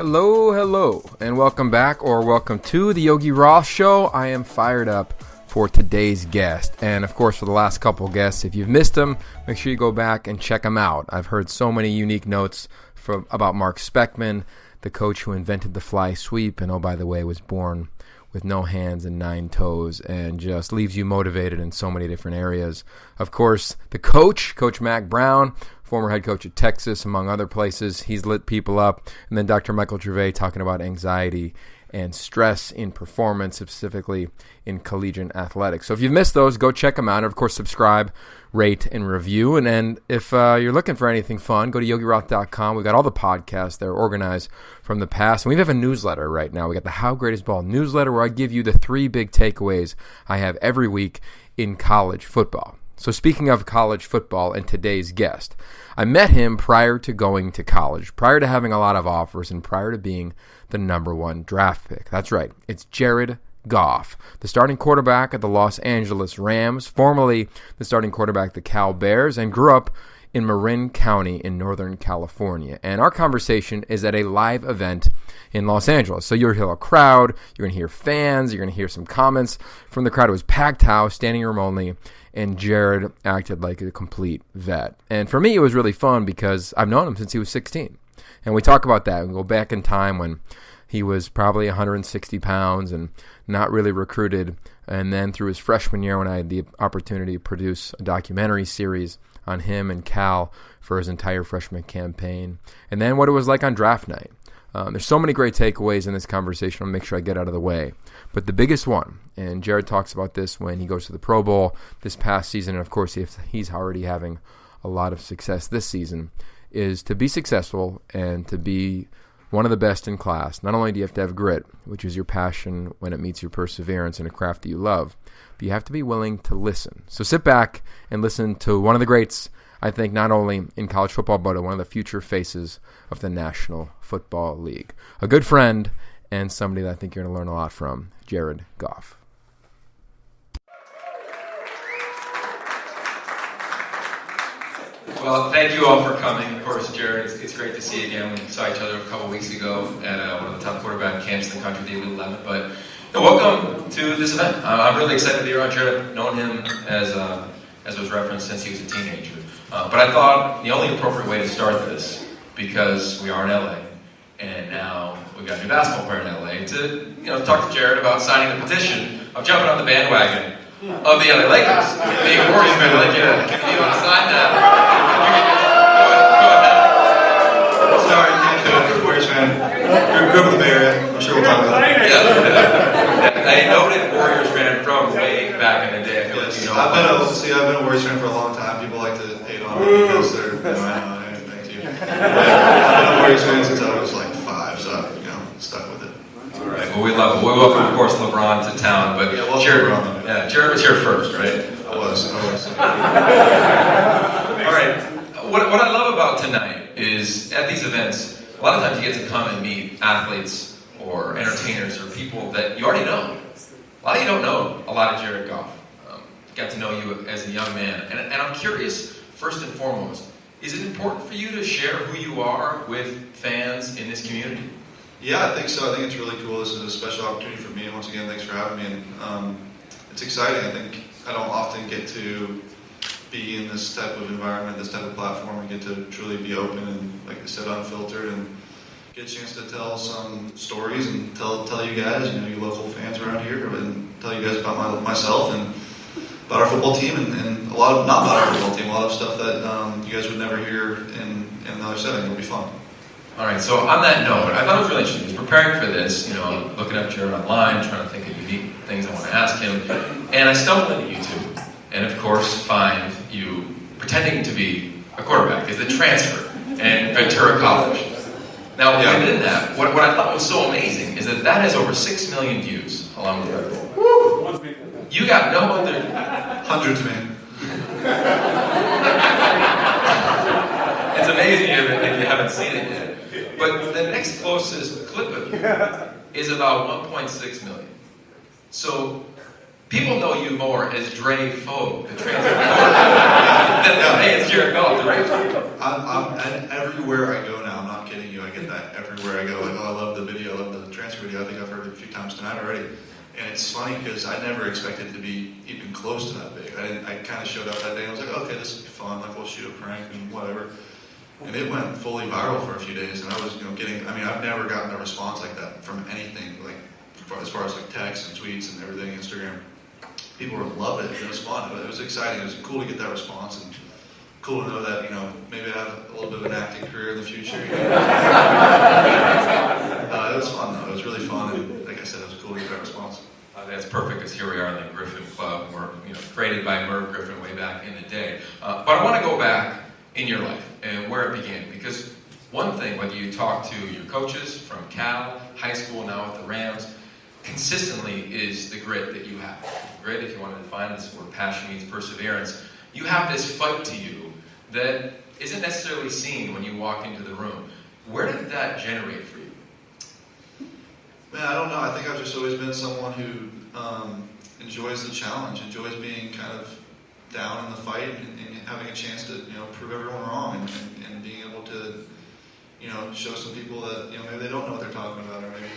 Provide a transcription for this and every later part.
Hello, and welcome back, or welcome to the Yogi Roth Show. I am fired up for today's guest, and of course for the last couple guests. If you've missed them, make sure you go back and check them out. I've heard so many unique notes about Mark Speckman, the coach who invented the fly sweep, and oh, by the way, was born with no hands and 9 toes, and just leaves you motivated in so many different areas. Of course, the coach, Coach Mac Brown, former head coach at Texas, among other places. He's lit people up. And then Dr. Michael Gervais talking about anxiety and stress in performance, specifically in collegiate athletics. So if you've missed those, go check them out. And of course, subscribe, rate, and review. And then if you're looking for anything fun, go to yogiroth.com. We've got all the podcasts that are organized from the past. And we have a newsletter right now. We got the How Great Is Ball newsletter, where I give you the 3 big takeaways I have every week in college football. So speaking of college football and today's guest, I met him prior to going to college, prior to having a lot of offers, and prior to being the number 1 draft pick. That's right. It's Jared Goff, the starting quarterback of the Los Angeles Rams, formerly the starting quarterback of the Cal Bears, and grew up in Marin County in Northern California. And our conversation is at a live event in Los Angeles. So you'll hear a crowd, you're going to hear fans, you're going to hear some comments from the crowd. It was packed house, standing room only, and Jared acted like a complete vet. And for me, it was really fun because I've known him since he was 16. And we talk about that. We go back in time when he was probably 160 pounds and not really recruited. And then through his freshman year, when I had the opportunity to produce a documentary series on him and Cal for his entire freshman campaign. And then what it was like on draft night. There's so many great takeaways in this conversation. I'll make sure I get out of the way. But the biggest one, and Jared talks about this when he goes to the Pro Bowl this past season, and of course he's already having a lot of success this season, is to be successful and to be one of the best in class. Not only do you have to have grit, which is your passion when it meets your perseverance in a craft that you love, but you have to be willing to listen. So sit back and listen to one of the greats, I think, not only in college football, but one of the future faces of the National Football League. A good friend and somebody that I think you're going to learn a lot from, Jared Goff. Well, thank you all for coming. Of course, Jared, it's great to see you again. We saw each other a couple weeks ago at one of the top quarterback camps in the country, the Elite 11. But welcome to this event. I'm really excited to be around Jared. I've known him, as was referenced, since he was a teenager. But I thought the only appropriate way to start this, because we are in LA, and now we've got a new basketball player in LA, to talk to Jared about signing the petition of jumping on the bandwagon of the LA Lakers. Being a Warriors fan, like, yeah, you want to sign that? Go ahead. Sorry, can't do it. Warriors fan. Grew up in the Bay Area. I'm sure we'll talk about it. Yeah. A noted Warriors fan from way back in the day. I feel like you know. I've been a Warriors fan for a long time. People like to hate on me because they're, I know, thank you. I've been a Warriors fan since I was like 5, so I've, stuck with it. All right. Well, we love it. We welcome, of course, LeBron to town, but Jared was here first, right? I was. All right. What I love about tonight is at these events, a lot of times you get to come and meet athletes or entertainers or people that you already know. A lot of you don't know a lot of Jared Goff. Got to know you as a young man. And I'm curious, first and foremost, is it important for you to share who you are with fans in this community? Yeah, I think so. I think it's really cool. This is a special opportunity for me. And once again, thanks for having me. And it's exciting. I think I don't often get to be in this type of environment, this type of platform, and get to truly be open and, like I said, unfiltered, and get a chance to tell some stories and tell you guys, you local fans around here, and tell you guys about myself and about our football team, and a lot of, not about our football team, a lot of stuff that you guys would never hear in another setting. It'll be fun. All right, so on that note, I thought it was really interesting. I was preparing for this, looking up Jared online, trying to think of unique things I want to ask him, and I stumbled into YouTube, and of course find you pretending to be a quarterback as a transfer in Ventura College. Now, within that, what I thought was so amazing is that has over 6 million views along with Red Bull. Woo! You got no other... Hundreds, man. It's amazing if you haven't seen it yet. But the next closest clip of you is about 1.6 million. So people know you more as Dre Foe, the transfer than as Jared Goff, the right? I'm everywhere I go now. I'm not kidding you. I get that everywhere I go. Like, oh, I it's funny because I never expected it to be even close to that big. I kind of showed up that day and I was like, okay, this will be fun. Like, we'll shoot a prank and whatever. And it went fully viral for a few days, and I was, getting. I mean, I've never gotten a response like that from anything, like as far as like texts and tweets and everything, Instagram. People were loving it. It was fun. It was exciting. It was cool to get that response, and cool to know that maybe I have a little bit of an acting career in the future. It was fun though. It was really fun, and like I said, it was cool to get that response. That's perfect, because here we are in the Griffin Club, created by Merv Griffin way back in the day. But I want to go back in your life and where it began, because one thing, whether you talk to your coaches from Cal, high school, now with the Rams, consistently is the grit that you have. Grit, if you want to define this word, passion means perseverance. You have this fight to you that isn't necessarily seen when you walk into the room. Where did that generate for you? Man, I don't know. I think I've just always been someone who enjoys the challenge, enjoys being kind of down in the fight and having a chance to prove everyone wrong and being able to show some people that maybe they don't know what they're talking about, or maybe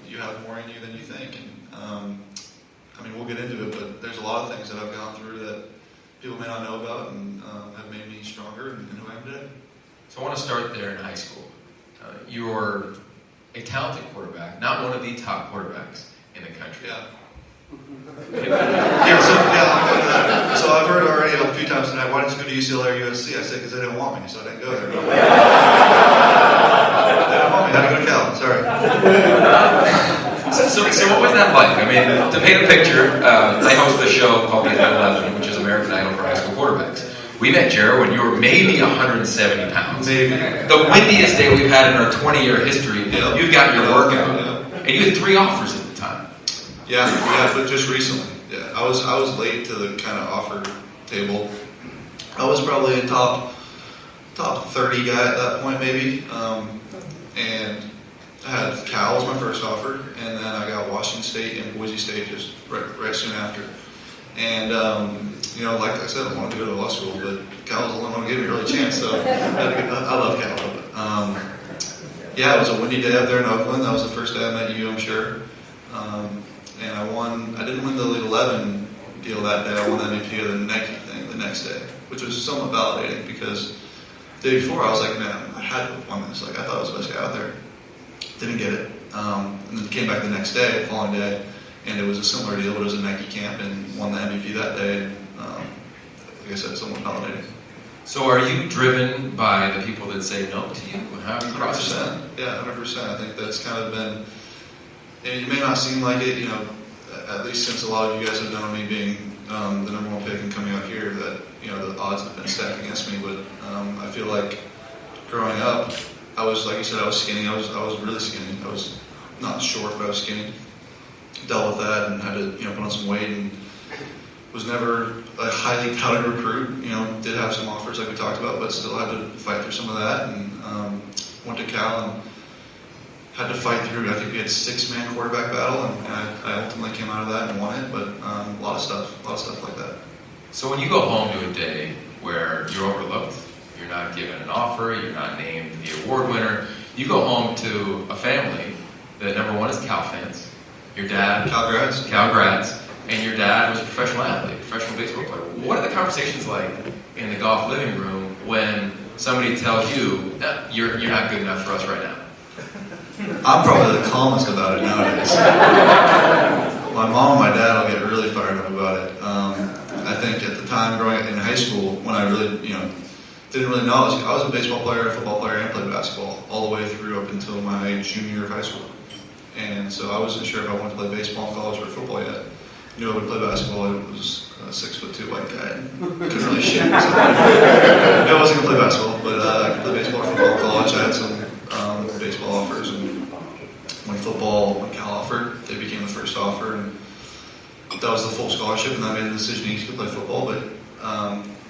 you have more in you than you think. And I mean, we'll get into it, but there's a lot of things that I've gone through that people may not know about and have made me stronger in who I am today. So I want to start there in high school. You're a talented quarterback, not one of the top quarterbacks in the country. Yeah. So I've heard already a few times tonight, why didn't you go to UCLA or USC? I said, because they didn't want me, so I didn't go there. They didn't want me, I had to go to Cal, sorry. So what was that like? I mean, to paint a picture, I host a show called The 11, which is American Idol for high school quarterbacks. We met Jared when you were maybe 170 pounds. Maybe. The windiest day we've had in our 20-year history. Yep. You've got your workout. Yep. And you had 3 offers at the time. Yeah, but just recently. Yeah, I was late to the kind of offer table. I was probably a top 30 guy at that point, maybe. And I had Cal as my first offer, and then I got Washington State and Boise State just right soon after. And like I said, I wanted to go to law school, but Cal was the only one who gave me a really chance. So I love Cal. But, yeah, it was a windy day up there in Oakland. That was the first day I met you, I'm sure. And I didn't win the Elite 11 deal that day. I won the MVP of the Nike thing the next day, which was somewhat validating because the day before I was like, man, I had to have won this. Like, I thought I was the best guy out there. Didn't get it. And then came back the next day, the following day, and it was a similar deal, but it was a Nike camp, and won the MVP that day. And, like I said, somewhat validating. So are you driven by the people that say no to you? How do you process that? 100%. Yeah, 100%. I think that's kind of been, it may not seem like it, at least since a lot of you guys have known me being the number 1 pick and coming out here, that, the odds have been stacked against me. But I feel like growing up, I was, like you said, I was skinny. I was really skinny. I was not short, but I was skinny. Dealt with that and had to, put on some weight, and was never a highly touted recruit. Did have some offers like we talked about, but still had to fight through some of that. And went to Cal and had to fight through. I think we had 6-man quarterback battle, and I ultimately came out of that and won it. But a lot of stuff like that. So when you go home to a day where you're overlooked, you're not given an offer, you're not named the award winner, you go home to a family that number 1 is Cal fans. Your dad, Cal grads, and your dad was a professional athlete, professional baseball player. What are the conversations like in the golf living room when somebody tells you, you're not good enough for us right now? I'm probably the calmest about it nowadays. My mom and my dad will get really fired up about it. I think at the time growing up in high school, when I really, didn't really know, I was a baseball player, a football player, and played basketball all the way through up until my junior year of high school. And so I wasn't sure if I wanted to play baseball in college or football yet. Knew I would play basketball. I was a 6'2" white guy and couldn't really shoot. So I wasn't going to play basketball, but I could play baseball or football in college. I had some baseball offers, and when Cal offered, they became the first offer, and that was the full scholarship, and I made the decision to play football. But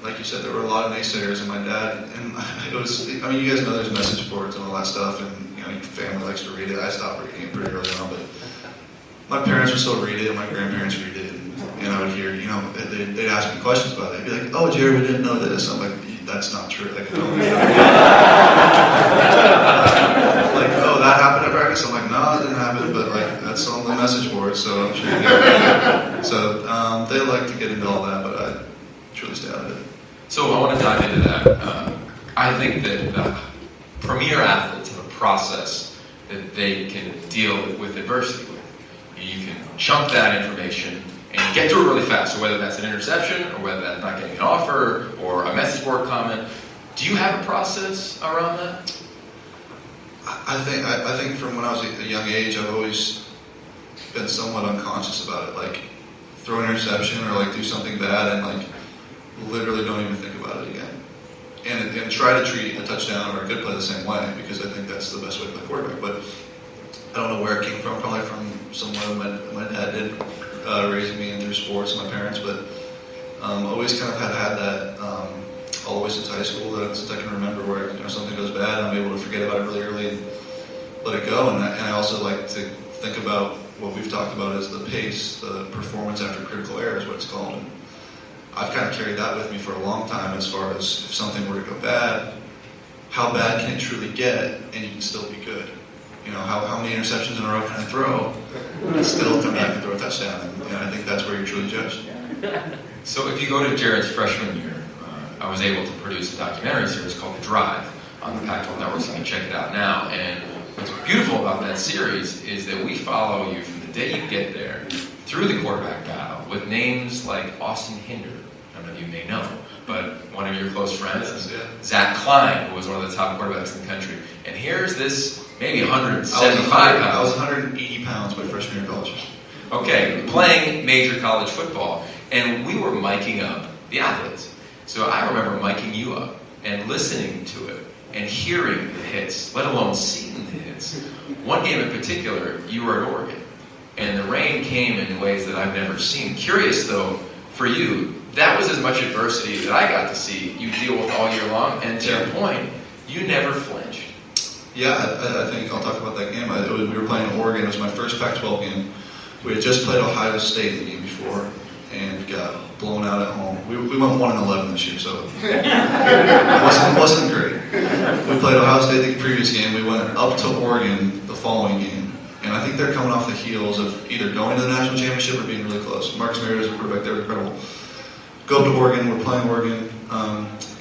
like you said, there were a lot of naysayers, and my dad, and it was, you guys know there's message boards and all that stuff, and your family likes to read it. I stopped reading it pretty early on, but my parents would still read it, and my grandparents read it, and I would hear, they'd ask me questions about it. They'd be like, oh, Jared, we didn't know this. I'm like, that's not true. Like, oh, that happened at practice? I'm like, no, it didn't happen, but like, that's on the message board, so I'm sure you get it. but they like to get into all that, but I truly stay out of it. So I want to dive into that. I think that premier athletes have a process that they can deal with adversity with. You can chunk that information and get through it really fast. So whether that's an interception or whether that's not getting an offer or a message board comment, do you have a process around that? I think from when I was a young age, I've always been somewhat unconscious about it. Like throw an interception or like do something bad and like literally don't even think about it again. And try to treat a touchdown or a good play the same way, because I think that's the best way to play quarterback. But I don't know where it came from. Probably from somewhere my dad did, raising me in through sports, my parents. But always kind of had that all the way since high school, that since I can remember, where something goes bad, I'm able to forget about it really early and let it go. And I also like to think about what we've talked about as the pace, the performance after critical error is what it's called. And I've kind of carried that with me for a long time, as far as if something were to go bad, how bad can it truly get and you can still be good? How many interceptions in a row can I throw and still come back and throw a touchdown? And I think that's where you're truly judged. So if you go to Jared's freshman year, I was able to produce a documentary series called The Drive on the Pac-12 Network, so you can check it out now. And what's beautiful about that series is that we follow you from the day you get there through the quarterback battle with names like Austin Hinder, none of you may know, but one of your close friends, Zach Klein, who was one of the top quarterbacks in the country. And here's this maybe 175 pounds. I was 180 pounds my freshman year of college. Okay, playing major college football. And we were miking up the athletes. So I remember miking you up and listening to it and hearing the hits, let alone seeing the hits. One game in particular, you were at Oregon, and the rain came in ways that I've never seen. Curious, though, for you, that was as much adversity that I got to see you deal with all year long, and to your point, you never flinched. Yeah, I think I'll talk about that game. We were playing Oregon. It was my first Pac-12 game. We had just played Ohio State the game before and got blown out at home. We went 1-11 this year, so it wasn't great. We played Ohio State the previous game. We went up to Oregon the following game, and I think they're coming off the heels of either going to the national championship or being really close. Marcus Mariota, a quarterback, they were incredible. Go up to Oregon. We're playing Oregon,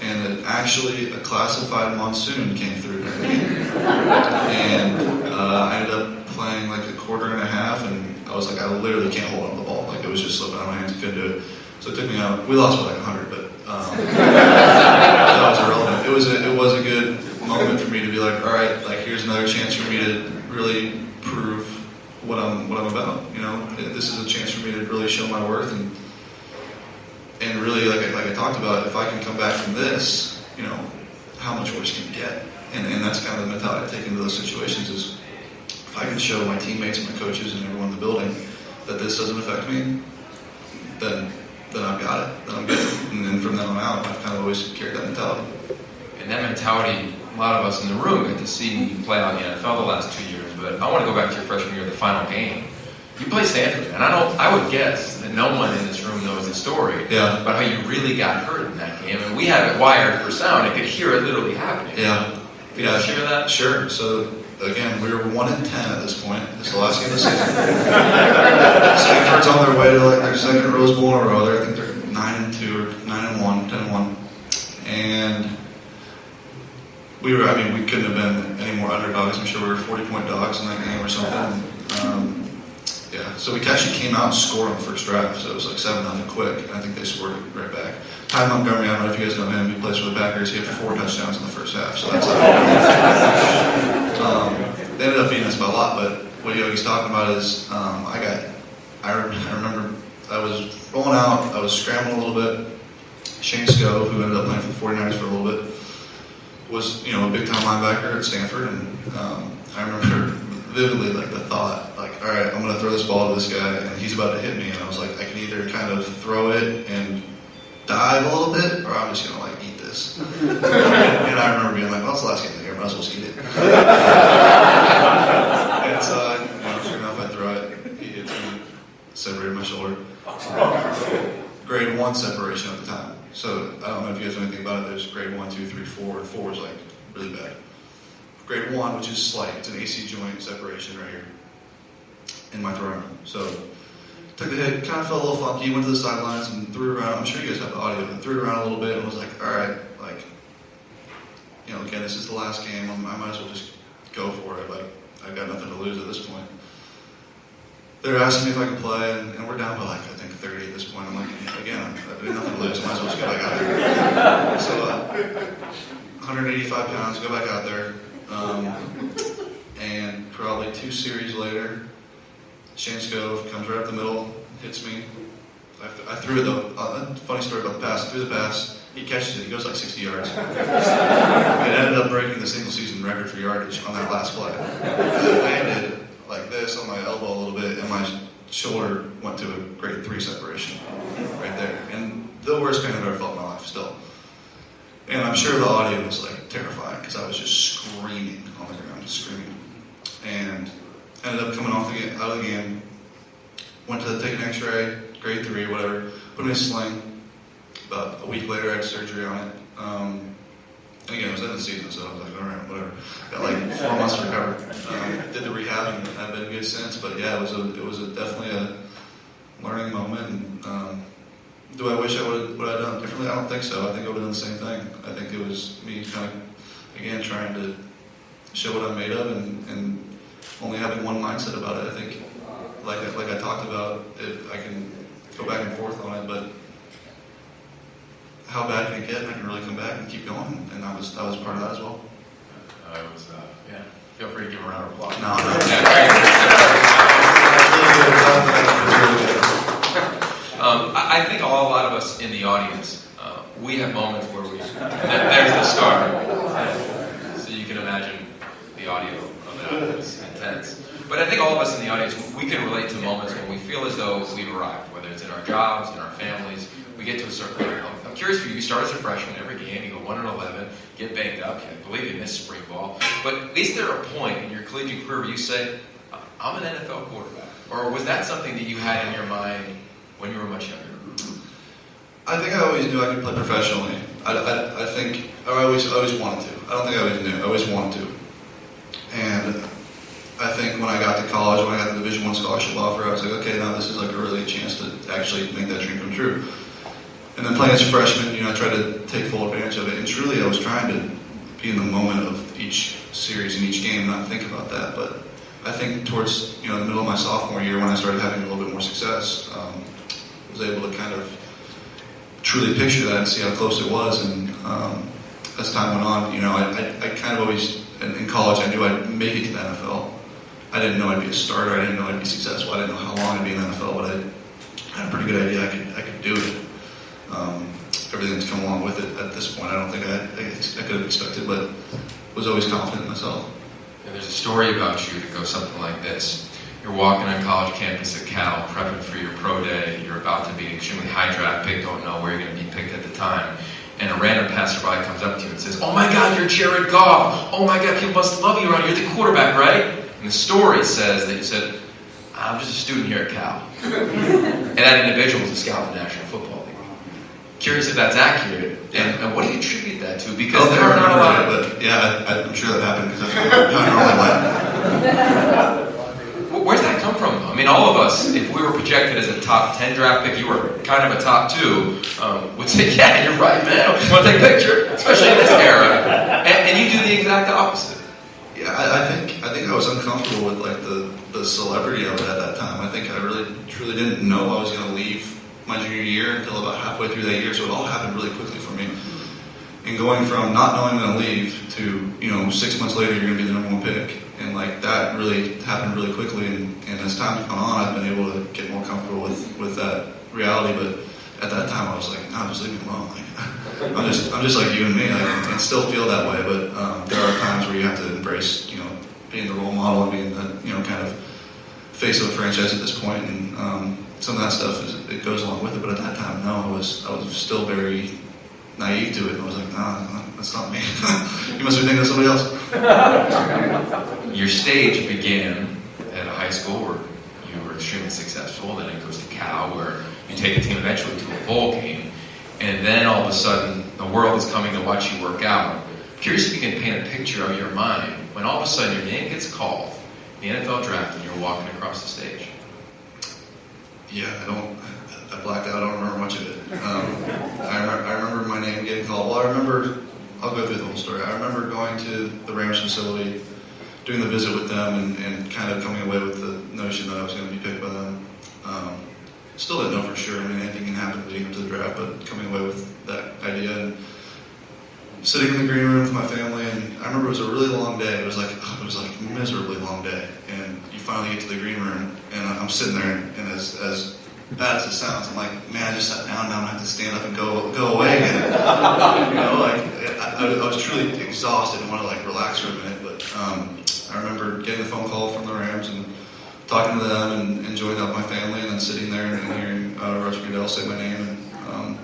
and actually a classified monsoon came through during the game, and I ended up playing like a quarter and a half, and I was like, I literally can't hold on to the ball. Like, it was just slipping out of my hands. I couldn't do it. So it took me out. We lost by like 100, but that was irrelevant. It was a good moment for me to be like, all right, like here's another chance for me to really prove what I'm about. This is a chance for me to really show my worth and really, like I talked about, if I can come back from this, how much worse can it get? And that's kind of the mentality I take into those situations is, if I can show my teammates and my coaches and everyone in the building that this doesn't affect me, then I've got it. Then I'm good. And then from then on out, I've kind of always carried that mentality. And that mentality, a lot of us in the room get to see you play out in the NFL the last 2 years. But I want to go back to your freshman year, the final game. You played Stanford, and I would guess that no one in this room knows the story about how you really got hurt in that game. And we had it wired for sound; and could hear it literally happening. Yeah. Can you share that? Sure. So again, we were 1-10 at this point. This is the last game of the season. Stanford's on their way to like their second Rose Bowl in a row. I think they're 9-2 or 9-1, 10-1, and we couldn't have been any more underdogs. I'm sure we were 40-point dogs in that game or something. So we actually came out and scored on the first drive. So it was like 7-0 quick, and I think they scored it right back. Ty Montgomery, I don't know if you guys know him. He plays for the Packers. He had 4 touchdowns in the first half. So that's they ended up beating us by a lot. But what Yogi's talking about is I remember I was rolling out. I was scrambling a little bit. Shane Scove, who ended up playing for the 49ers for a little bit, was a big time linebacker at Stanford, and I remember vividly like the thought, like, all right, I'm going to throw this ball to this guy, and he's about to hit me, and I was like, I can either kind of throw it and dive a little bit, or I'm just going to like eat this. And I remember being like, well, it's the last game of the year, might as well just eat it. And so, sure enough, I throw it, he hits me, separated my shoulder. Grade 1 separation at the time. So I don't know if you guys know anything about it. There's grade 1, 2, 3, 4, and 4 is like really bad. Grade 1, which is slight, it's an AC joint separation right here in my throwing arm. So took the hit, kind of felt a little funky, went to the sidelines and threw it around. I'm sure you guys have the audio, but threw it around a little bit and was like, all right, like, again, this is the last game. I might as well just go for it. Like, I've got nothing to lose at this point. They're asking me if I can play, and we're down by like, I think 30 at this point. I'm like, again, I've got nothing to lose. Might as well just go back out there. So, 185 pounds, go back out there. And probably 2 series later, Shanskov comes right up the middle, hits me. I threw it though. Funny story about the pass. I threw the pass. He catches it. He goes like 60 yards. It ended up breaking the single season record for yardage on that last play. I landed like this on my elbow a little bit, and my shoulder went to a grade 3 separation right there. And the worst pain I've ever felt in my life still. And I'm sure the audio was like terrifying because I was just screaming on the ground, just screaming. And ended up coming out of the game. Went to take an X-ray, grade 3, whatever. Put me in a sling. About a week later, I had surgery on it. Again, it was in the season, so I was like, all right, whatever. Got like 4 months to recover. Did the rehab, and I've been good since. But yeah, it was definitely a learning moment. And do I wish I would have done it differently? I don't think so. I think I would have done the same thing. I think it was me kind of, again, trying to show what I'm made of, and only having one mindset about it. I think, like I talked about, I can go back and forth on it, but how bad can it get? I can really come back and keep going, and that was part of that as well. Yeah. Feel free to give a round of applause. No. I think a lot of us in the audience, we have moments where there's the scar. So you can imagine the audio of that. It's intense. But I think all of us in the audience, we can relate to moments when we feel as though we've arrived, whether it's in our jobs, in our families. We get to a certain level. I'm curious for you. You start as a freshman every game. You go 1-11, get banged up. I believe you missed spring ball. But is there a point in your collegiate career where you say, I'm an NFL quarterback? Or was that something that you had in your mind when you were much younger? I think I always knew I could play professionally. I think I always wanted to. I don't think I always knew. I always wanted to. And I think when I got to college, when I got the Division I scholarship offer, I was like, okay, now this is like a really a chance to actually make that dream come true. And then playing as a freshman, I tried to take full advantage of it. And truly, I was trying to be in the moment of each series and each game, not think about that. But I think towards the middle of my sophomore year, when I started having a little bit more success, I was able to kind of truly picture that and see how close it was. And as time went on, I kind of always, in college, I knew I'd make it to the NFL. I didn't know I'd be a starter. I didn't know I'd be successful. I didn't know how long I'd be in the NFL, but I had a pretty good idea I could do it. Everything's come along with it at this point. I don't think I could have expected, but was always confident in myself. Yeah, there's a story about you that goes something like this. You're walking on college campus at Cal, prepping for your pro day. You're about to be an extremely high draft pick, don't know where you're going to be picked at the time. And a random passerby comes up to you and says, oh my God, you're Jared Goff. Oh my God, people must love you around here. You're the quarterback, right? And the story says that you said, I'm just a student here at Cal. And that individual was a scout in the National Football League. Curious if that's accurate, and what do you attribute that to? Because there are not a lot of... But yeah, I'm sure that happened because that's how I normally went. Where's that come from? I mean, all of us, if we were projected as a top 10 draft pick, you were kind of a top 2, would say, yeah, you're right, man. I want to take a picture, especially in this era. And you do the exact opposite. Yeah, I think I was uncomfortable with like the celebrity of it at that time. I think I really truly didn't know I was going to leave my junior year until about halfway through that year, so it all happened really quickly for me. And going from not knowing I'm going to leave to 6 months later you're going to be the number 1 pick, and like that really happened really quickly. And as time's gone on, I've been able to get more comfortable with that reality. But at that time, I was like, no, just leave me alone. Like, I'm just like you and me, and still feel that way. But there are times where you have to embrace, being the role model and being the, kind of face of a franchise at this point. And some of that stuff it goes along with it. But at that time, no, I was still very naive to it. I was like, nah, that's not me. You must be thinking of somebody else. Your stage began at a high school where you were extremely successful. Then it goes to Cal, where you take a team eventually to a bowl game. And then all of a sudden, the world is coming to watch you work out. I'm curious if you can paint a picture of your mind when all of a sudden your name gets called, the NFL draft, and you're walking across the stage. Yeah, I blacked out. I don't remember much of it. I remember my name getting called. Well, I'll go through the whole story. I remember going to the Rams facility, doing the visit with them, and kind of coming away with the notion that I was going to be picked by them. Still didn't know for sure. I mean, anything can happen leading up to the draft, but coming away with that idea and sitting in the green room with my family, and I remember it was a really long day. It was like a miserably long day, and you finally get to the green room, and I'm sitting there, and as bad as it sounds, I'm like, man, I just sat down, now I'm gonna have to stand up and go away again. You know, like I was truly exhausted and wanted to like relax for a minute, but I remember getting a phone call from the Rams and talking to them and enjoying that with my family, and then sitting there and hearing Roger Goodell say my name, and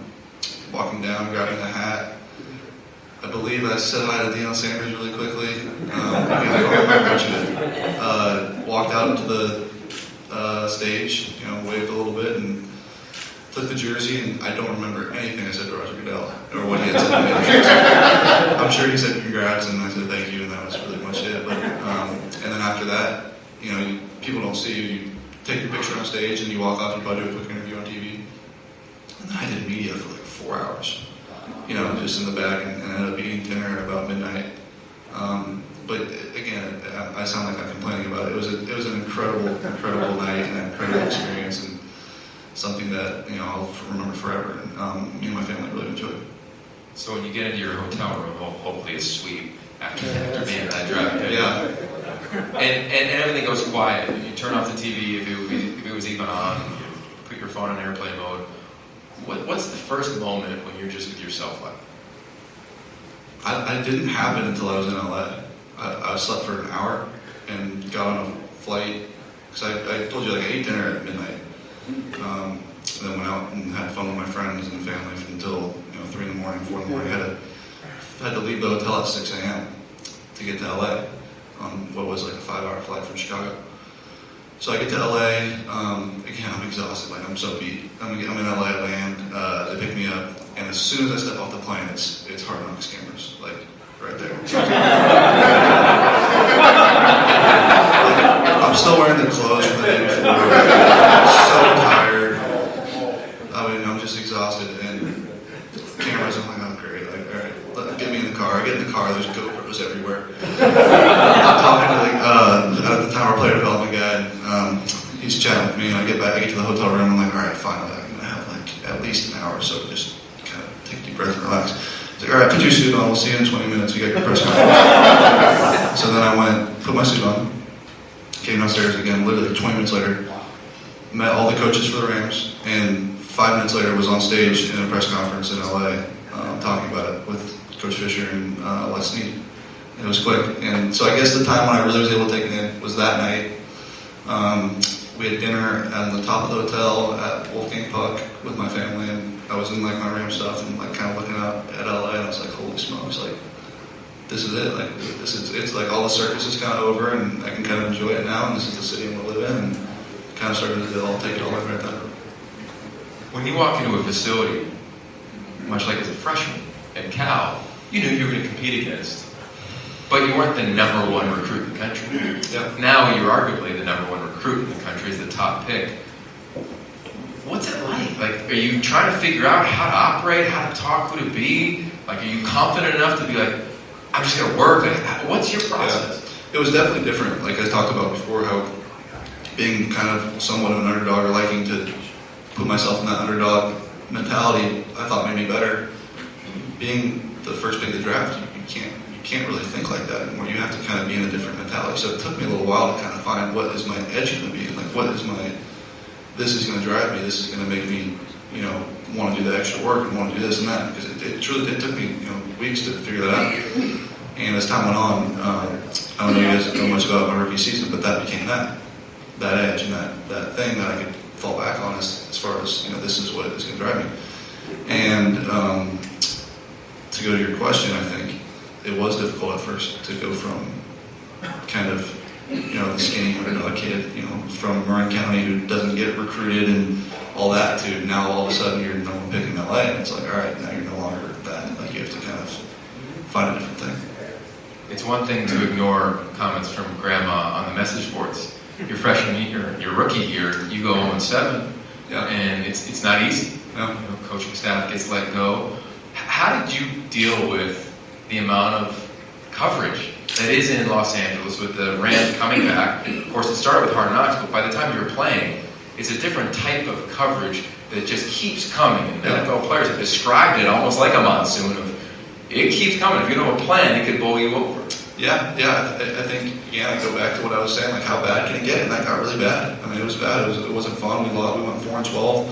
walking down, grabbing the hat. I believe I said hi to Deion Sanders really quickly. I don't remember much of it. Walked out into the stage, waved a little bit, and took the jersey, and I don't remember anything I said to Roger Goodell, or what he had said to me. I'm sure he said congrats, and I said thank you, and that was really much it. But and then after that, people don't see you. You take your picture on stage, and you walk off, you probably do a quick interview on TV. And then I did media for like 4 hours. Just in the back, and ended up eating dinner at about midnight. But again, I sound like I'm complaining about it. It was an incredible night and an incredible experience, and something that I'll remember forever. And me and my family really enjoyed it. So when you get into your hotel room, hopefully it's sweet after being at that draft. Yeah. And everything goes quiet. You turn off the TV if it was even on. You put your phone on airplane mode. What's the first moment when you're just with yourself like? I didn't happen until I was in LA. I slept for an hour and got on a flight, because I told you, like, I ate dinner at midnight. And then went out and had fun with my friends and family until 3 in the morning, 4 in the morning. I had to leave the hotel at 6 a.m. to get to LA on what was like a 5-hour flight from Chicago. So I get to LA, again, I'm exhausted, like I'm so beat. I'm in LA, I land, they pick me up, and as soon as I step off the plane, it's Hard Knocks cameras, like, right there. I'm still wearing the clothes from the day before, so tired. I mean, I'm just exhausted, and cameras, I'm like, oh great, like, all right, get me in the car. I get in the car, there's GoPros everywhere. I'm talking to at the time our player development guy, and he's chatting with me, and I get to the hotel room, and I'm like, all right, finally, I'm gonna have like at least an hour, so just kind of take a deep breath and relax. He's like, all right, put your suit on, we'll see you in 20 minutes, you got your press conference. So then I went, put my suit on, came downstairs again, literally 20 minutes later, met all the coaches for the Rams, and 5 minutes later was on stage in a press conference in LA, talking about it with Coach Fisher and Les Snead. It was quick, and so I guess the time when I really was able to take it in was that night. We had dinner at the top of the hotel at Wolfgang Puck with my family, and I was in like my Ram stuff and like kind of looking out at LA, and I was like, holy smokes, like this is it, like it's like all the circus is kind of over, and I can kind of enjoy it now, and this is the city I'm gonna live in, and kind of started to take it all in right then. When you walk into a facility, much like as a freshman at Cal, you knew you were going to compete against. But you weren't the number one recruit in the country. Yeah. Now you're arguably the number one recruit in the country, as the top pick. What's it like? Like, are you trying to figure out how to operate, how to talk, who to be? Like, are you confident enough to be like, I'm just going to work? Like, what's your process? Yeah. It was definitely different. Like I talked about before, how being kind of somewhat of an underdog, or liking to put myself in that underdog mentality, I thought made me better. Being the first pick of the draft, you can't really think like that anymore. You have to kind of be in a different mentality. So it took me a little while to kind of find what is my edge going to be, and like what is this is going to drive me, this is going to make me, want to do the extra work and want to do this and that, because it truly took me, weeks to figure that out. And as time went on, I don't know if you guys know much about my rookie season, but that became that edge and that thing that I could fall back on as far as, this is what is going to drive me. And to go to your question, I think it was difficult at first to go from kind of, the skinny underdog kid, from Marin County who doesn't get recruited and all that, to now all of a sudden you're number one pick in LA, and it's like, all right, now you're no longer that. Like, you have to kind of find a different thing. It's one thing to ignore comments from grandma on the message boards. Your freshman year, your rookie year, you go 0-7. Yeah. And it's not easy. Yeah. You know, coaching staff gets let go. How did you deal with the amount of coverage that is in Los Angeles with the Rams coming back? Of course, it started with Hard Knocks, but by the time you're playing, it's a different type of coverage that just keeps coming. And NFL players have described it almost like a monsoon of it keeps coming. If you don't have a plan, it could bowl you over. Yeah. I think, I go back to what I was saying, like how bad can it get? And that got really bad. I mean, it was bad. It wasn't fun. We went 4-12.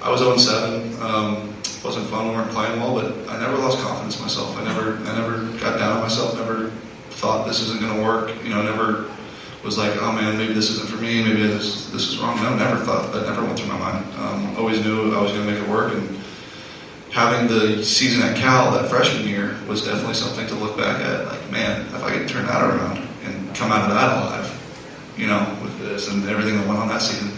I was 0-7. Wasn't fun. We weren't playing well, but I never lost confidence in myself. I never got down on myself. Never thought this isn't going to work. Never was like, oh man, maybe this isn't for me. Maybe this is wrong. No, never thought that. Never went through my mind. Always knew I was going to make it work. And having the season at Cal that freshman year was definitely something to look back at. Like, man, if I could turn that around and come out of that alive, with this and everything that went on that season,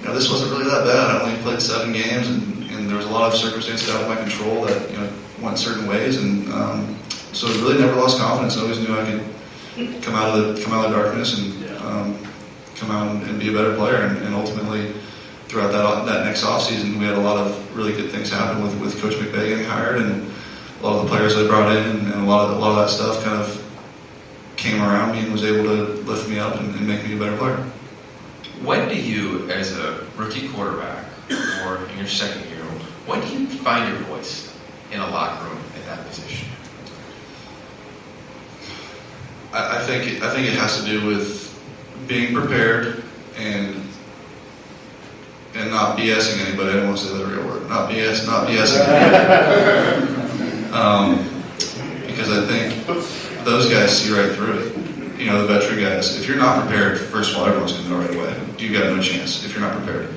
this wasn't really that bad. I only played 7 games, and there was a lot of circumstances out of my control that went certain ways, and so I really never lost confidence. I always knew I could come out of the darkness and come out and be a better player, and ultimately. Throughout that next offseason, we had a lot of really good things happen with Coach McVay getting hired, and a lot of the players they brought in, and a lot of that stuff kind of came around me and was able to lift me up and make me a better player. When do you, as a rookie quarterback, or in your second year, when do you find your voice in a locker room at that position? I think it has to do with being prepared and not BSing anybody. I don't want to say the real word. Not BSing anybody. Because I think those guys see right through it. The veteran guys. If you're not prepared, first of all, everyone's going to know right away. You got no chance if you're not prepared.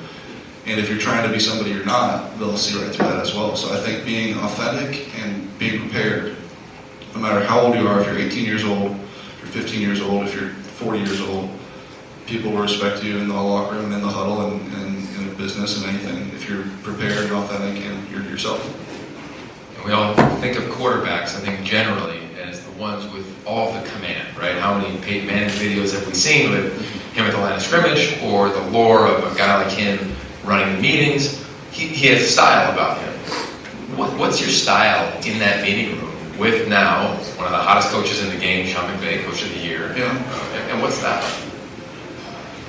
And if you're trying to be somebody you're not, they'll see right through that as well. So I think being authentic and being prepared, no matter how old you are, if you're 18 years old, if you're 15 years old, if you're 40 years old, people will respect you in the locker room and in the huddle and in the business and anything if you're prepared and authentic and you're yourself. And we all think of quarterbacks, I think generally, as the ones with all the command, right? How many Peyton Manning videos have we seen with him at the line of scrimmage, or the lore of a guy like him running the meetings? He has a style about him. What's your style in that meeting room with now one of the hottest coaches in the game, Sean McVay, Coach of the Year? Yeah. And what's that?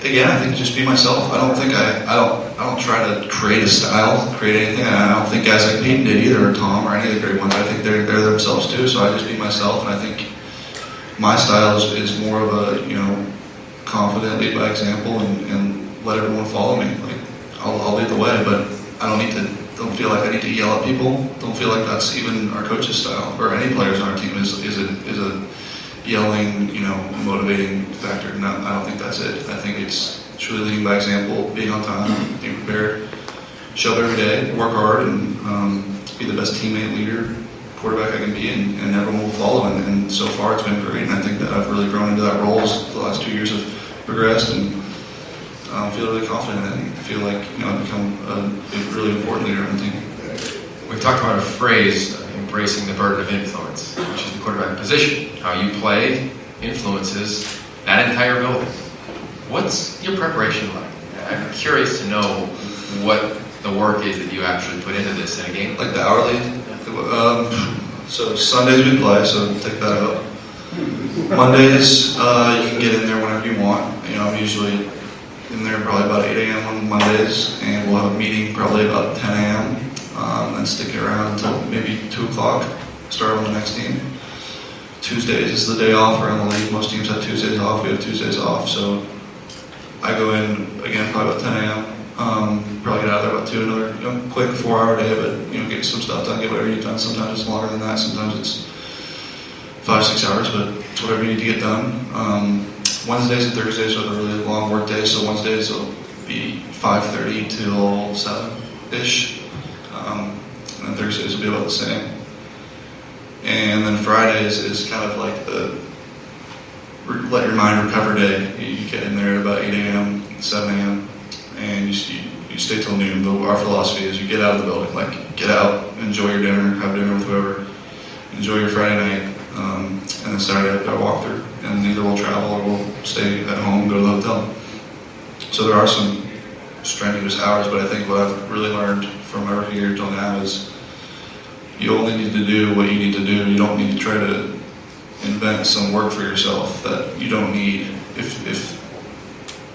Again, I think just be myself. I don't try to create a style, create anything. I don't think guys like Peyton did either, or Tom, or any of the great ones. I think they're themselves too. So I just be myself, and I think my style is more of a confident, lead by example, and let everyone follow me. Like I'll lead the way, but I don't feel like I need to yell at people. Don't feel like that's even our coach's style, or any players on our team is a yelling, motivating factor. No, I don't think that's it. I think it's truly leading by example, being on time, being prepared, show up every day, work hard, and be the best teammate, leader, quarterback I can be, and everyone will follow. And so far, it's been great. And I think that I've really grown into that role as the last 2 years have progressed, and feel really confident in it. And feel like I've become a really important leader on the team. We've talked about a phrase, embracing the burden of influence, which is the quarterback position. How you play influences that entire building. What's your preparation like? I'm curious to know what the work is that you actually put into this in a game. Like the hourly? So Sundays we play, so take that out. Mondays, you can get in there whenever you want. I'm usually in there probably about 8 a.m. on Mondays, and we'll have a meeting probably about 10 a.m. And stick it around until maybe 2 o'clock, start on the next team. Tuesdays is the day off around the league. Most teams have Tuesdays off. We have Tuesdays off. So I go in, again, probably about 10 a.m. Probably get out of there about 2, another quick 4-hour day, but get some stuff done, get whatever you need done. Sometimes it's longer than that. Sometimes it's 5-6 hours, but it's whatever you need to get done. Wednesdays and Thursdays are the really long work days, so Wednesdays will be 5:30 till 7-ish. And then Thursdays will be about the same. And then Fridays is kind of like the let your mind recover day. You get in there at about 8 a.m., 7 a.m., and you stay till noon. Our philosophy is you get out of the building. Like, get out, enjoy your dinner, have dinner with whoever, enjoy your Friday night, and then Saturday I've got a walkthrough. And either we'll travel or we'll stay at home, go to the hotel. So there are some strenuous hours, but I think what I've really learned from my rookie year till now is you only need to do what you need to do. You don't need to try to invent some work for yourself that you don't need. If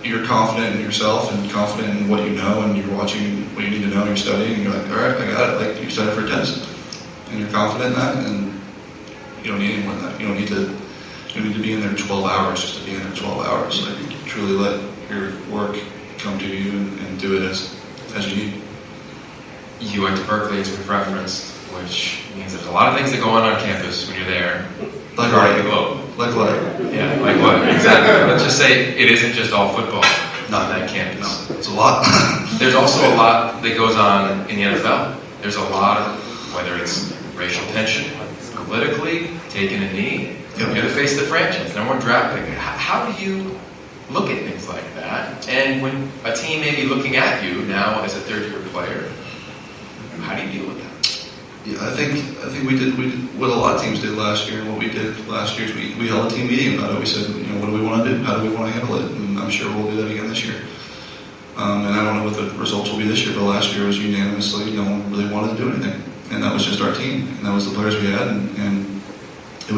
you're confident in yourself and confident in what you know, and you're watching what you need to know, and you're studying, and you're like, all right, I got it. Like, you studied for a test, and you're confident in that, and you don't need any more than that. You don't need to be in there 12 hours just to be in there 12 hours. Like, you truly let your work come to you and do it as you need. You went to Berkeley, as we've referenced, which means there's a lot of things that go on campus when you're there. Like regarding the globe. Like what? Yeah, like what? Exactly. Let's just say it isn't just all football on that campus. No, it's a lot. There's also a lot that goes on in the NFL. There's a lot of, whether it's racial tension, politically, taking a knee, you're the face of the franchise, number one draft pick. How do you look at things like that? And when a team may be looking at you now as a third-year player, how do you deal with that? Yeah, I think we did what a lot of teams did last year, and what we did last year is we held a team meeting about it. We said, what do we want to do? How do we want to handle it? And I'm sure we'll do that again this year. And I don't know what the results will be this year, but last year was unanimously no one really wanted to do anything, and that was just our team, and that was the players we had, and it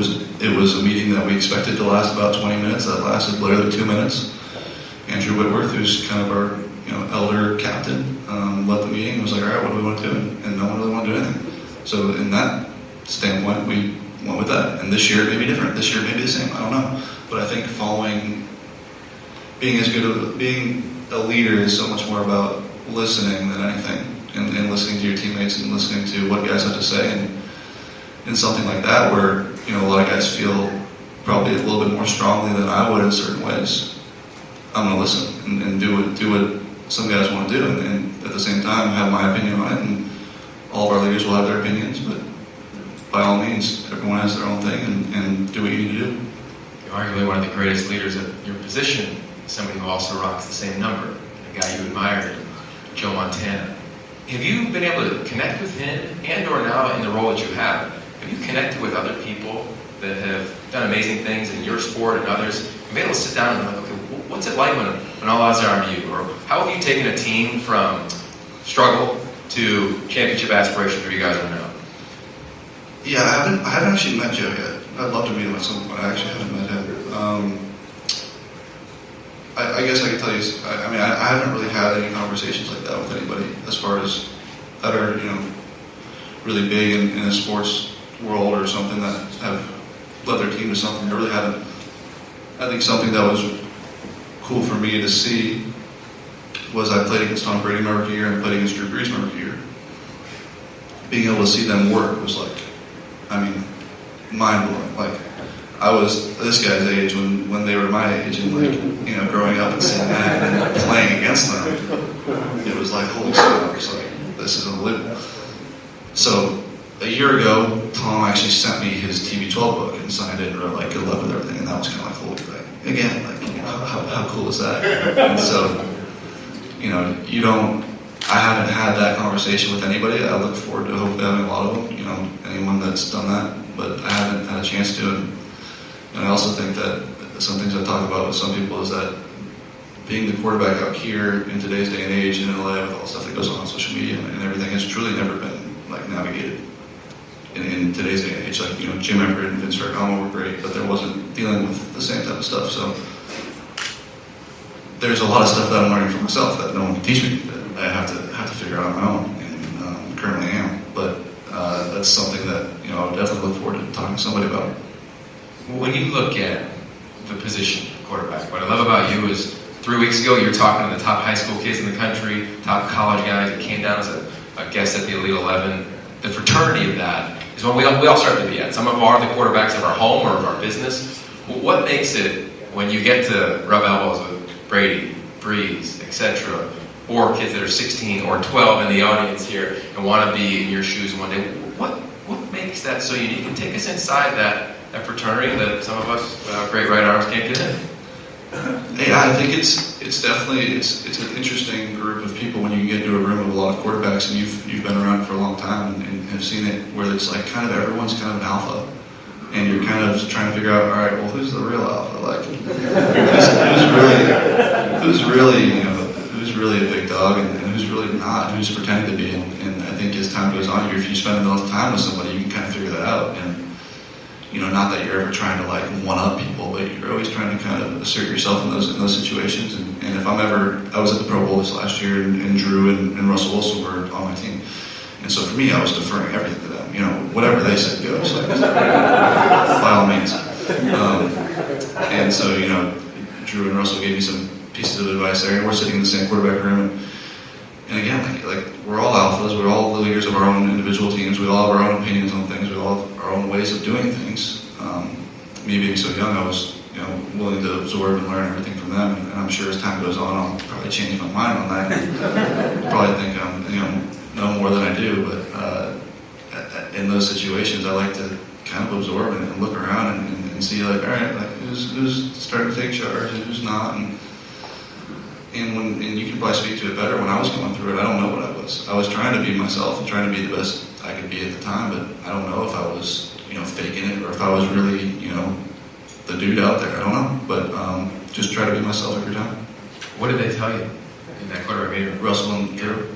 was a meeting that we expected to last about 20 minutes. That lasted literally 2 minutes. Andrew Whitworth, who's kind of our elder captain, led the meeting and was like, all right, what do we want to do? And no one really wanted to do anything. So in that standpoint, we went with that. And this year it may be different. This year it may be the same. I don't know. But I think being a leader is so much more about listening than anything, and listening to your teammates and listening to what guys have to say. And in something like that, where a lot of guys feel probably a little bit more strongly than I would in certain ways, I'm going to listen and do what some guys want to do, and at the same time have my opinion on it. And all of our leaders will have their opinions, but by all means, everyone has their own thing, and do what you need to do. You're arguably one of the greatest leaders at your position, somebody who also rocks the same number, a guy you admired, Joe Montana. Have you been able to connect with him, and or now in the role that you have you connected with other people that have done amazing things in your sport and others, and been able to sit down and be like, okay, what's it like when all eyes are on you? Or how have you taken a team from struggle to championship aspirations for you guys right now? Yeah, I haven't actually met Joe yet. I'd love to meet him at some point. I actually haven't met him. I guess I can tell you, I haven't really had any conversations like that with anybody as far as that are, really big in a sports world or something that have led their team to something. I really haven't. I think something that was cool for me to see was I played against Tom Brady my rookie year and I played against Drew Brees my rookie year. Being able to see them work was mind-blowing. Like, I was this guy's age when they were my age, and growing up and seeing that and playing against them, it was like, holy smokes, it's like, this is unbelievable. So a year ago, Tom actually sent me his TB12 book and signed it and wrote good luck with everything, and that was kind of like, holy thing. Again, how cool is that? And so, I haven't had that conversation with anybody. I look forward to hopefully having a lot of them, anyone that's done that, but I haven't had a chance to. And I also think that some things I talk about with some people is that being the quarterback out here in today's day and age in LA with all the stuff that goes on social media and everything has truly never been navigated in today's day and age. Jim Everett and Vince Ferragamo were great, but there wasn't dealing with the same type of stuff. So there's a lot of stuff that I'm learning for myself that no one can teach me. That I have to figure out on my own, and currently am. But that's something that I would definitely look forward to talking to somebody about. When you look at the position of quarterback, what I love about you is 3 weeks ago you were talking to the top high school kids in the country, top college guys that came down as a guest at the Elite 11. The fraternity of that is what we all start to be at. Some of are the quarterbacks of our home or of our business. What makes it when you get to rub elbows with Brady, Breeze, etc., or kids that are 16 or 12 in the audience here and want to be in your shoes one day, what makes that so unique? And take us inside that fraternity that some of us without great right arms can't get in. Yeah, I think it's definitely it's an interesting group of people when you get into a room with a lot of quarterbacks and you've been around for a long time and have seen it where it's kind of everyone's kind of an alpha, and you're kind of trying to figure out, all right, well, who's the real alpha? Who's really a big dog and who's really not, who's pretending to be. And I think as time goes on, if you spend enough time with somebody, you can kind of figure that out. And not that you're ever trying to like one-up people, but you're always trying to kind of assert yourself in those situations. And if I was at the Pro Bowl this last year, and Drew and Russell Wilson were on my team. And so for me, I was deferring everything to them. Whatever they said goes. Like, by all means. And so, Drew and Russell gave me some pieces of advice there, and we're sitting in the same quarterback room. And again, like we're all alphas, we're all the leaders of our own individual teams, we all have our own opinions on things, we all have our own ways of doing things. Me being so young, I was willing to absorb and learn everything from them, and I'm sure as time goes on, I'll probably change my mind on that. And probably think I'm know more than I do, but in those situations, I like to kind of absorb and look around and see like, all right, like who's starting to take charge and who's not, and you can probably speak to it better. When I was going through it, I don't know what I was. I was trying to be myself and trying to be the best I could be at the time, but I don't know if I was faking it or if I was really the dude out there. I don't know, but just try to be myself every time. What did they tell you in that quarterback meeting? Russell and Drew.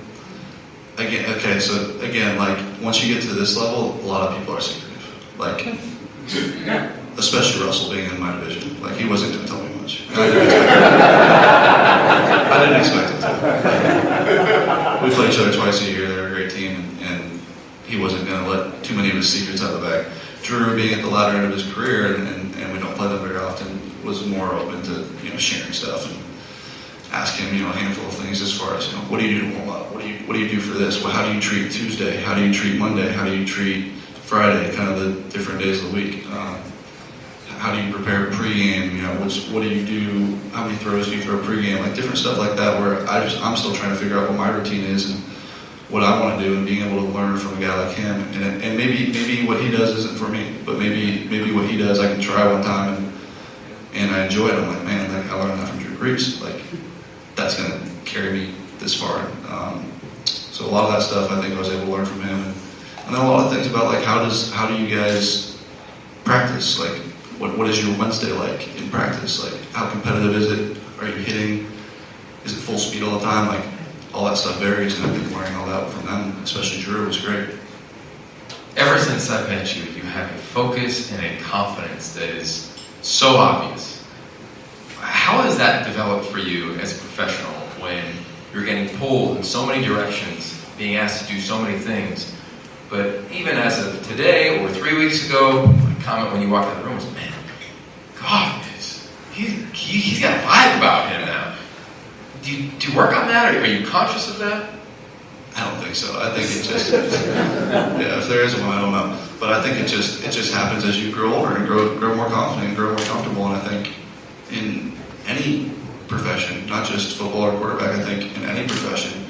Again, like once you get to this level, a lot of people are secretive. Like, especially Russell being in my division. Like he wasn't going to tell me much. I didn't expect it to. We play each other twice a year. They're a great team, and he wasn't going to let too many of his secrets out the bag. Drew, being at the latter end of his career, and we don't play them very often, was more open to sharing stuff and ask him a handful of things as far as what do you do to warm up? What do you do for this? Well, how do you treat Tuesday? How do you treat Monday? How do you treat Friday? Kind of the different days of the week. How do you prepare pregame? What do you do? How many throws do you throw pregame? Like different stuff like that, where I'm still trying to figure out what my routine is and what I want to do, and being able to learn from a guy like him. And maybe what he does isn't for me, but maybe what he does I can try one time and I enjoy it. I'm like, man, like I learned that from Drew Grease. Like that's going to carry me this far. So a lot of that stuff I think I was able to learn from him, and then a lot of things about like how do you guys practice? Like what is your Wednesday like in practice? Like how competitive is it? Are you hitting? Is it full speed all the time? Like all that stuff varies, and I think learning all that from them, especially Drew, was great. Ever since I've met you, you have a focus and a confidence that is so obvious. How has that developed for you as a professional when you're getting pulled in so many directions, being asked to do so many things? But even as of today or 3 weeks ago, my comment when you walked out of the room was, man, God, he's got a vibe about him now. Do you work on that? Are you conscious of that? I don't think so. I think it just yeah. If there is one, I don't know. But I think it just happens as you grow older and grow more confident and grow more comfortable. And I think in any profession, not just football or quarterback, I think in any profession,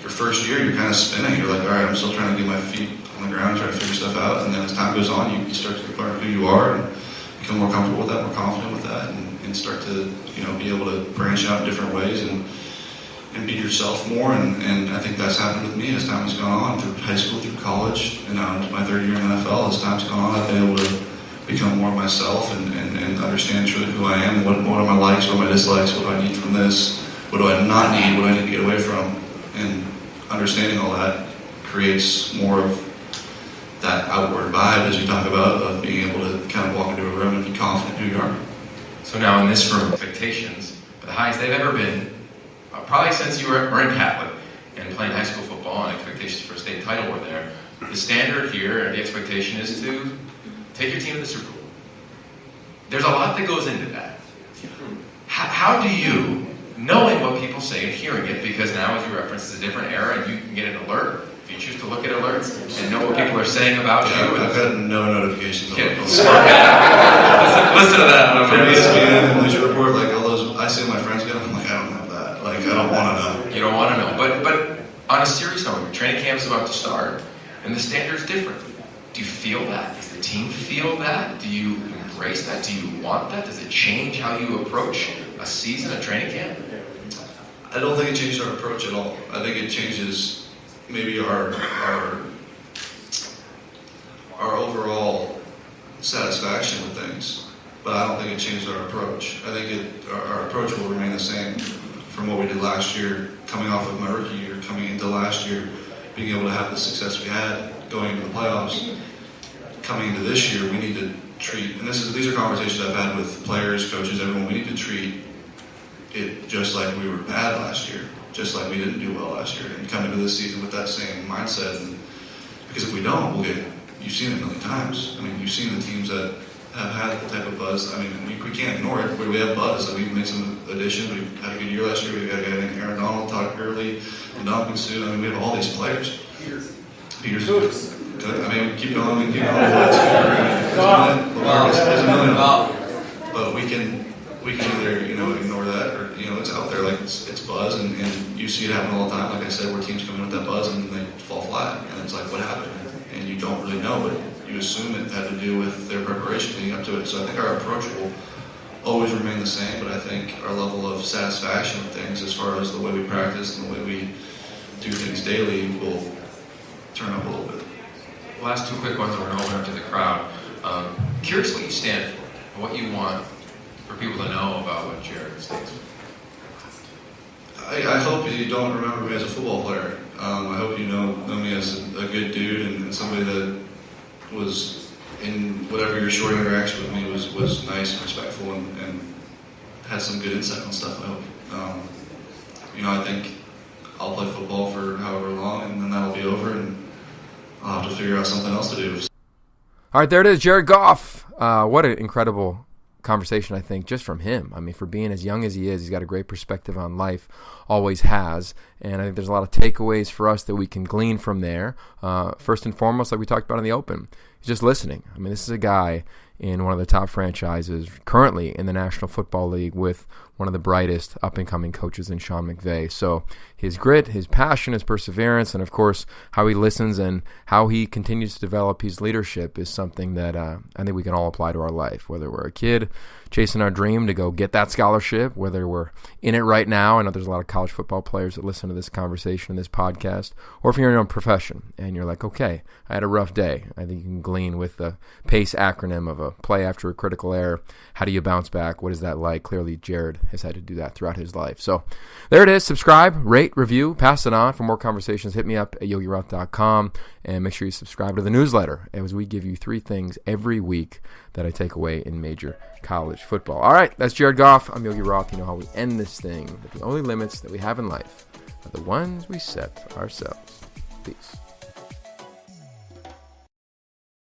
your first year you're kind of spinning. You're like, all right, I'm still trying to get my feet on the ground, trying to figure stuff out. And then as time goes on, you start to learn who you are and become more comfortable with that, more confident with that, and start to be able to branch out in different ways and be yourself more. And I think that's happened with me as time has gone on, through high school, through college, and now into my third year in the NFL. As time's gone on, I've been able to become more myself and understand truly who I am. What are my likes, what are my dislikes, what do I need from this, what do I not need, what do I need to get away from. And understanding all that creates more of that outward vibe, as you talk about, of being able to kind of walk into a room and be confident who you are. So now in this room, expectations are the highest they've ever been, probably since you were in Catholic and playing high school football, and expectations for a state title were there. The standard here, the expectation is to take your team to the Super Bowl. There's a lot that goes into that. How do you, knowing what people say and hearing it, because now, as you referenced, it's a different era and you can get an alert. If you choose to look at alerts and know what people are saying about you. I've got no notifications. Smart guy. Listen to that. From ESPN and Bleacher Report, like all those, I see my friends get, I'm like, I don't have that. Like, I don't want to know. You don't want to know. But on a serious note, your training camp's about to start, and the standard's different. Do you feel that? Does the team feel that? Do you embrace that? Do you want that? Does it change how you approach a season, a training camp? I don't think it changes our approach at all. I think it changes maybe our overall satisfaction with things, but I don't think it changes our approach. I think our approach will remain the same from what we did last year, coming off of my rookie year, coming into last year, being able to have the success we had going into the playoffs. Coming into this year, we need to treat, and these are conversations I've had with players, coaches, everyone. We need to treat it just like we were bad last year, just like we didn't do well last year, and come into this season with that same mindset. And because if we don't, we'll get. You've seen it a million times. I mean, you've seen the teams that have had the type of buzz. I mean, we can't ignore it. We have buzz. I mean, we've made some additions. We've had a good year last year. We've got a guy named Aaron Donald, Todd Gurley, Ndamukong Suh. I mean, we have all these players. Peters. I mean, we keep going. There's a million of them. But we can either ignore that, or it's out there, like it's buzz, and you see it happen all the time. Like I said, where teams come in with that buzz and they fall flat, and it's like, what happened? And you don't really know, but you assume it had to do with their preparation leading up to it. So I think our approach will always remain the same, but I think our level of satisfaction with things, as far as the way we practice and the way we do things daily, will turn up a little bit. Last two quick ones, and we're going to open up to the crowd. Curious what you stand for, and what you want for people to know about what Jared stands for. I hope you don't remember me as a football player. I hope you know me as a good dude and somebody that was, in whatever your short interaction with me, was nice and respectful and had some good insight on stuff, I hope. I think I'll play football for however long, and then that'll be over, and I'll have to figure out something else to do. All right, there it is, Jared Goff. What an incredible conversation, I think, just from him. I mean, for being as young as he is, he's got a great perspective on life, always has, and I think there's a lot of takeaways for us that we can glean from there. First and foremost, like we talked about in the open, he's just listening. I mean, this is a guy in one of the top franchises currently in the National Football League with one of the brightest up-and-coming coaches in Sean McVay. So his grit, his passion, his perseverance, and of course how he listens and how he continues to develop his leadership is something that I think we can all apply to our life, whether we're a kid chasing our dream to go get that scholarship, whether we're in it right now. I know there's a lot of college football players that listen to this conversation, this podcast, or if you're in your own profession and you're like, okay, I had a rough day. I think you can glean with the PACE acronym of a play after a critical error. How do you bounce back? What is that like? Clearly, Jared has had to do that throughout his life. So there it is. Subscribe, rate, review, pass it on. For more conversations, hit me up at yogiroth.com and make sure you subscribe to the newsletter as we give you 3 things every week that I take away in major college football. All right, that's Jared Goff. I'm Yogi Roth. You know how we end this thing, that the only limits that we have in life are the ones we set ourselves. Peace.